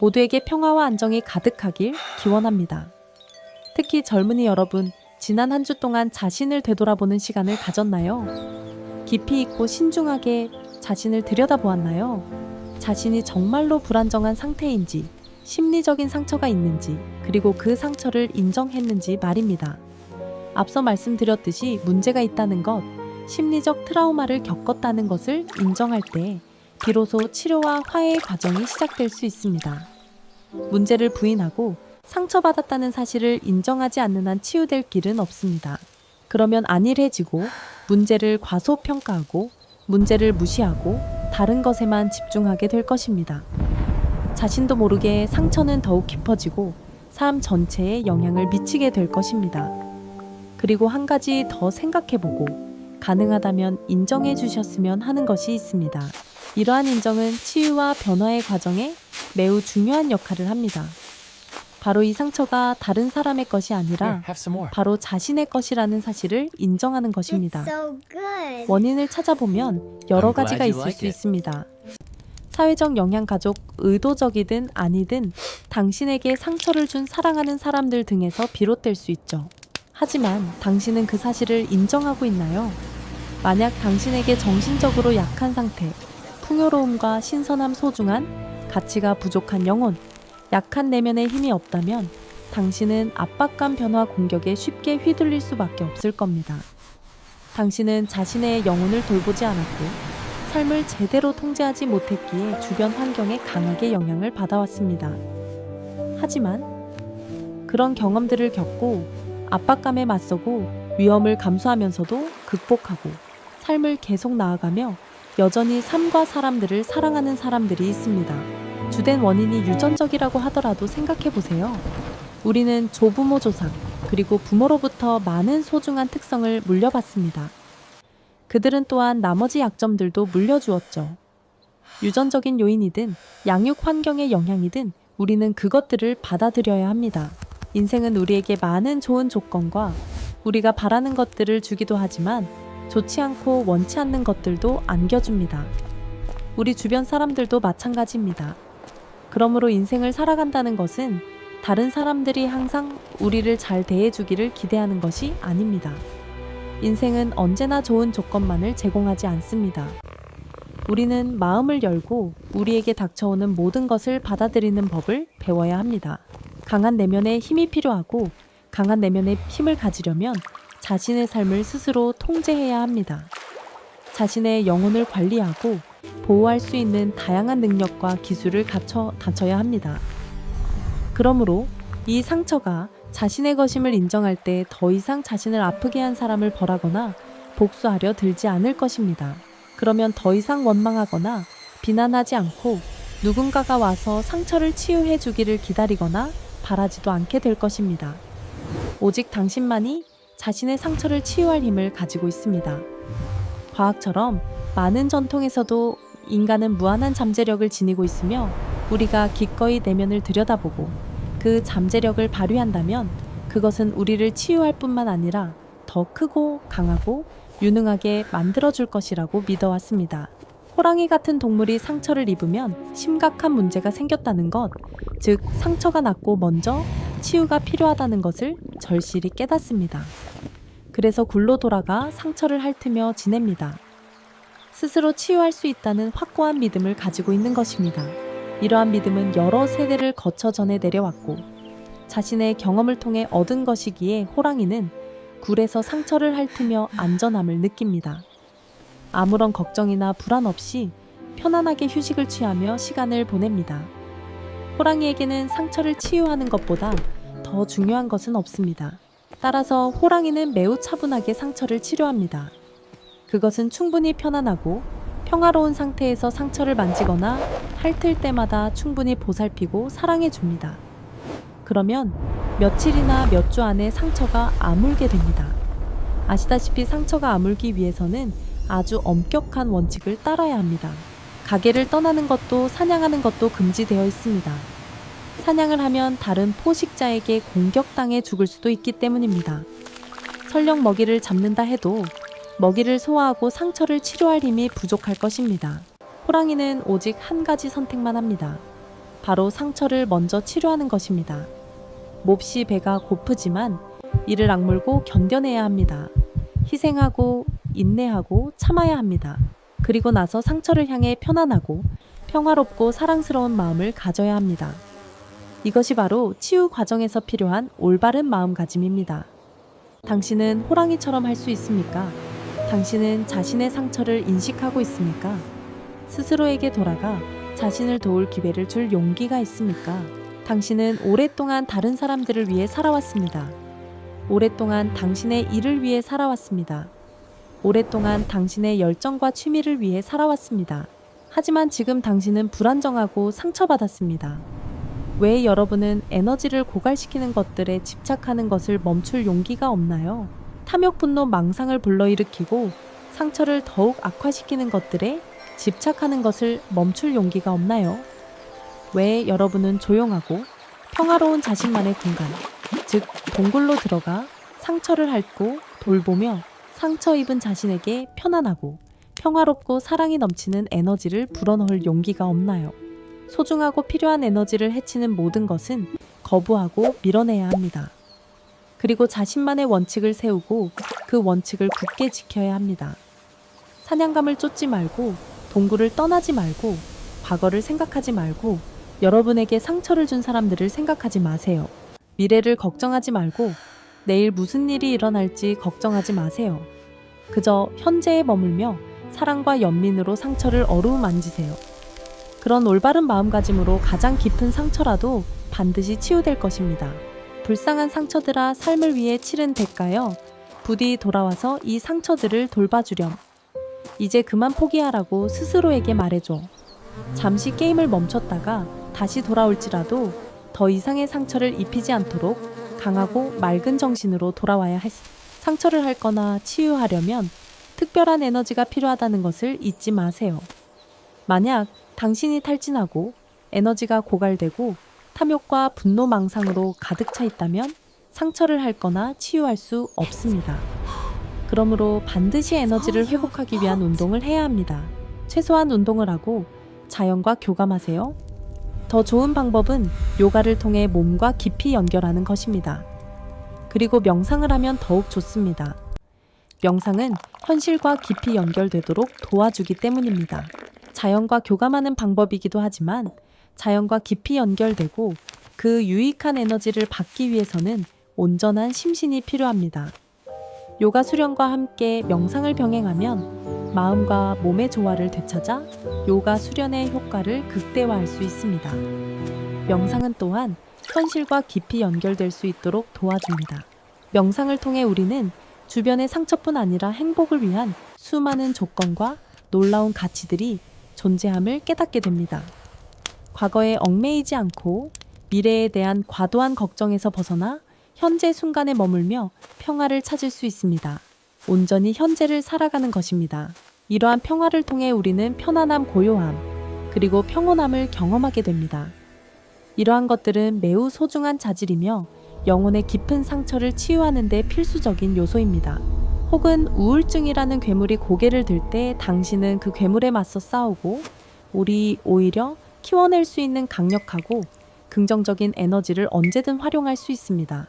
모두에게 평화와 안정이 가득하길 기원합니다. 특히 젊은이 여러분, 지난 한 주 동안 자신을 되돌아보는 시간을 가졌나요? 깊이 있고 신중하게 자신을 들여다보았나요? 자신이 정말로 불안정한 상태인지, 심리적인 상처가 있는지, 그리고 그 상처를 인정했는지 말입니다. 앞서 말씀드렸듯이 문제가 있다는 것, 심리적 트라우마를 겪었다는 것을 인정할 때 비로소 치료와 화해의 과정이 시작될 수 있습니다. 문제를 부인하고 상처받았다는 사실을 인정하지 않는 한 치유될 길은 없습니다. 그러면 안일해지고 문제를 과소평가하고 문제를 무시하고 다른 것에만 집중하게 될 것입니다. 자신도 모르게 상처는 더욱 깊어지고 삶 전체에 영향을 미치게 될 것입니다. 그리고 한 가지 더 생각해보고 가능하다면 인정해 주셨으면 하는 것이 있습니다. 이러한 인정은 치유와 변화의 과정에 매우 중요한 역할을 합니다. 바로 이 상처가 다른 사람의 것이 아니라 바로 자신의 것이라는 사실을 인정하는 것입니다. 원인을 찾아보면 여러 가지가 있을 수 있습니다. 사회적 영향 가족, 의도적이든 아니든 당신에게 상처를 준 사랑하는 사람들 등에서 비롯될 수 있죠. 하지만 당신은 그 사실을 인정하고 있나요? 만약 당신에게 정신적으로 약한 상태, 풍요로움과 신선함 소중한, 가치가 부족한 영혼, 약한 내면의 힘이 없다면 당신은 압박감 변화 공격에 쉽게 휘둘릴 수밖에 없을 겁니다. 당신은 자신의 영혼을 돌보지 않았고 삶을 제대로 통제하지 못했기에 주변 환경에 강하게 영향을 받아왔습니다. 하지만 그런 경험들을 겪고 압박감에 맞서고 위험을 감수하면서도 극복하고 삶을 계속 나아가며 여전히 삶과 사람들을 사랑하는 사람들이 있습니다. 주된 원인이 유전적이라고 하더라도 생각해보세요. 우리는 조부모 조상, 그리고 부모로부터 많은 소중한 특성을 물려받습니다. 그들은 또한 나머지 약점들도 물려주었죠. 유전적인 요인이든 양육 환경의 영향이든 우리는 그것들을 받아들여야 합니다. 인생은 우리에게 많은 좋은 조건과 우리가 바라는 것들을 주기도 하지만 좋지 않고 원치 않는 것들도 안겨줍니다. 우리 주변 사람들도 마찬가지입니다. 그러므로 인생을 살아간다는 것은 다른 사람들이 항상 우리를 잘 대해주기를 기대하는 것이 아닙니다. 인생은 언제나 좋은 조건만을 제공하지 않습니다. 우리는 마음을 열고 우리에게 닥쳐오는 모든 것을 받아들이는 법을 배워야 합니다. 강한 내면에 힘이 필요하고 강한 내면의 힘을 가지려면 자신의 삶을 스스로 통제해야 합니다. 자신의 영혼을 관리하고 보호할 수 있는 다양한 능력과 기술을 갖춰야 합니다. 그러므로 이 상처가 자신의 것임을 인정할 때 더 이상 자신을 아프게 한 사람을 벌하거나 복수하려 들지 않을 것입니다. 그러면 더 이상 원망하거나 비난하지 않고 누군가가 와서 상처를 치유해 주기를 기다리거나 바라지도 않게 될 것입니다. 오직 당신만이 자신의 상처를 치유할 힘을 가지고 있습니다. 과학처럼 많은 전통에서도 인간은 무한한 잠재력을 지니고 있으며 우리가 기꺼이 내면을 들여다보고 그 잠재력을 발휘한다면 그것은 우리를 치유할 뿐만 아니라 더 크고 강하고 유능하게 만들어줄 것이라고 믿어왔습니다. 호랑이 같은 동물이 상처를 입으면 심각한 문제가 생겼다는 것, 즉 상처가 났고 먼저 치유가 필요하다는 것을 절실히 깨닫습니다. 그래서 굴로 돌아가 상처를 핥으며 지냅니다. 스스로 치유할 수 있다는 확고한 믿음을 가지고 있는 것입니다. 이러한 믿음은 여러 세대를 거쳐 전해 내려왔고 자신의 경험을 통해 얻은 것이기에 호랑이는 굴에서 상처를 핥으며 안전함을 느낍니다. 아무런 걱정이나 불안 없이 편안하게 휴식을 취하며 시간을 보냅니다. 호랑이에게는 상처를 치유하는 것보다 더 중요한 것은 없습니다. 따라서 호랑이는 매우 차분하게 상처를 치료합니다. 그것은 충분히 편안하고 평화로운 상태에서 상처를 만지거나 핥을 때마다 충분히 보살피고 사랑해 줍니다. 그러면 며칠이나 몇 주 안에 상처가 아물게 됩니다. 아시다시피 상처가 아물기 위해서는 아주 엄격한 원칙을 따라야 합니다. 가게를 떠나는 것도 사냥하는 것도 금지되어 있습니다. 사냥을 하면 다른 포식자에게 공격당해 죽을 수도 있기 때문입니다. 설령 먹이를 잡는다 해도 먹이를 소화하고 상처를 치료할 힘이 부족할 것입니다. 호랑이는 오직 한 가지 선택만 합니다. 바로 상처를 먼저 치료하는 것입니다. 몹시 배가 고프지만 이를 악물고 견뎌내야 합니다. 희생하고 인내하고 참아야 합니다. 그리고 나서 상처를 향해 편안하고 평화롭고 사랑스러운 마음을 가져야 합니다. 이것이 바로 치유 과정에서 필요한 올바른 마음가짐입니다. 당신은 호랑이처럼 할 수 있습니까? 당신은 자신의 상처를 인식하고 있습니까? 스스로에게 돌아가 자신을 도울 기회를 줄 용기가 있습니까? 당신은 오랫동안 다른 사람들을 위해 살아왔습니다. 오랫동안 당신의 일을 위해 살아왔습니다. 오랫동안 당신의 열정과 취미를 위해 살아왔습니다. 하지만 지금 당신은 불안정하고 상처받았습니다. 왜 여러분은 에너지를 고갈시키는 것들에 집착하는 것을 멈출 용기가 없나요? 탐욕, 분노, 망상을 불러일으키고 상처를 더욱 악화시키는 것들에 집착하는 것을 멈출 용기가 없나요? 왜 여러분은 조용하고 평화로운 자신만의 공간, 즉 동굴로 들어가 상처를 핥고 돌보며 상처 입은 자신에게 편안하고 평화롭고 사랑이 넘치는 에너지를 불어넣을 용기가 없나요? 소중하고 필요한 에너지를 해치는 모든 것은 거부하고 밀어내야 합니다. 그리고 자신만의 원칙을 세우고 그 원칙을 굳게 지켜야 합니다. 사냥감을 쫓지 말고 동굴을 떠나지 말고 과거를 생각하지 말고 여러분에게 상처를 준 사람들을 생각하지 마세요. 미래를 걱정하지 말고 내일 무슨 일이 일어날지 걱정하지 마세요. 그저 현재에 머물며 사랑과 연민으로 상처를 어루만지세요. 그런 올바른 마음가짐으로 가장 깊은 상처라도 반드시 치유될 것입니다. 불쌍한 상처들아, 삶을 위해 치른 대가여, 부디 돌아와서 이 상처들을 돌봐주렴. 이제 그만 포기하라고 스스로에게 말해줘. 잠시 게임을 멈췄다가 다시 돌아올지라도 더 이상의 상처를 입히지 않도록 강하고 맑은 정신으로 돌아와야 할 상처를 핥거나 치유하려면 특별한 에너지가 필요하다는 것을 잊지 마세요. 만약 당신이 탈진하고 에너지가 고갈되고 탐욕과 분노, 망상으로 가득 차 있다면 상처를 핥거나 치유할 수 없습니다. 그러므로 반드시 에너지를 회복하기 위한 운동을 해야 합니다. 최소한 운동을 하고 자연과 교감하세요. 더 좋은 방법은 요가를 통해 몸과 깊이 연결하는 것입니다. 그리고 명상을 하면 더욱 좋습니다. 명상은 현실과 깊이 연결되도록 도와주기 때문입니다. 자연과 교감하는 방법이기도 하지만 자연과 깊이 연결되고 그 유익한 에너지를 받기 위해서는 온전한 심신이 필요합니다. 요가 수련과 함께 명상을 병행하면 마음과 몸의 조화를 되찾아 요가 수련의 효과를 극대화할 수 있습니다. 명상은 또한 현실과 깊이 연결될 수 있도록 도와줍니다. 명상을 통해 우리는 주변의 상처뿐 아니라 행복을 위한 수많은 조건과 놀라운 가치들이 존재함을 깨닫게 됩니다. 과거에 얽매이지 않고 미래에 대한 과도한 걱정에서 벗어나 현재 순간에 머물며 평화를 찾을 수 있습니다. 온전히 현재를 살아가는 것입니다. 이러한 평화를 통해 우리는 편안함, 고요함, 그리고 평온함을 경험하게 됩니다. 이러한 것들은 매우 소중한 자질이며 영혼의 깊은 상처를 치유하는 데 필수적인 요소입니다. 혹은 우울증이라는 괴물이 고개를 들 때 당신은 그 괴물에 맞서 싸우고 우리 오히려 키워낼 수 있는 강력하고 긍정적인 에너지를 언제든 활용할 수 있습니다.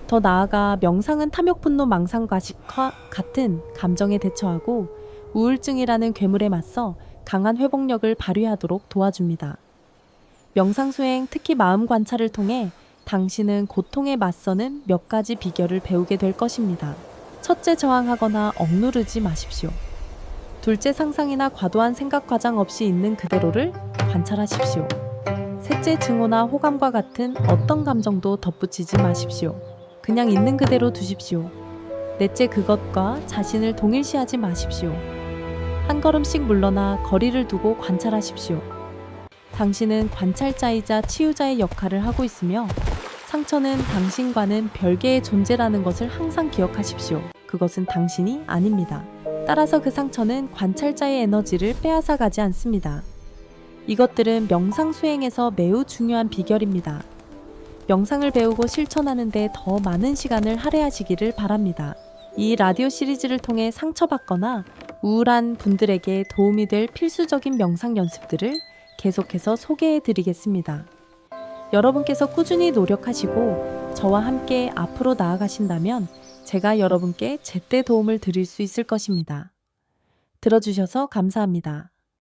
더 나아가 명상은 탐욕, 분노, 망상, 과식과 같은 감정에 대처하고 우울증이라는 괴물에 맞서 강한 회복력을 발휘하도록 도와줍니다. 명상 수행, 특히 마음 관찰을 통해 당신은 고통에 맞서는 몇 가지 비결을 배우게 될 것입니다. 첫째, 저항하거나 억누르지 마십시오. 둘째, 상상이나 과도한 생각 과장 없이 있는 그대로를 관찰하십시오. 셋째, 증오나 호감과 같은 어떤 감정도 덧붙이지 마십시오. 그냥 있는 그대로 두십시오. 넷째, 그것과 자신을 동일시하지 마십시오. 한 걸음씩 물러나 거리를 두고 관찰하십시오. 당신은 관찰자이자 치유자의 역할을 하고 있으며 상처는 당신과는 별개의 존재라는 것을 항상 기억하십시오. 그것은 당신이 아닙니다. 따라서 그 상처는 관찰자의 에너지를 빼앗아 가지 않습니다. 이것들은 명상 수행에서 매우 중요한 비결입니다. 명상을 배우고 실천하는 데 더 많은 시간을 할애하시기를 바랍니다. 이 라디오 시리즈를 통해 상처받거나 우울한 분들에게 도움이 될 필수적인 명상 연습들을 계속해서 소개해 드리겠습니다. 여러분께서 꾸준히 노력하시고 저와 함께 앞으로 나아가신다면 제가 여러분께 제때 도움을 드릴 수 있을 것입니다. 들어주셔서 감사합니다.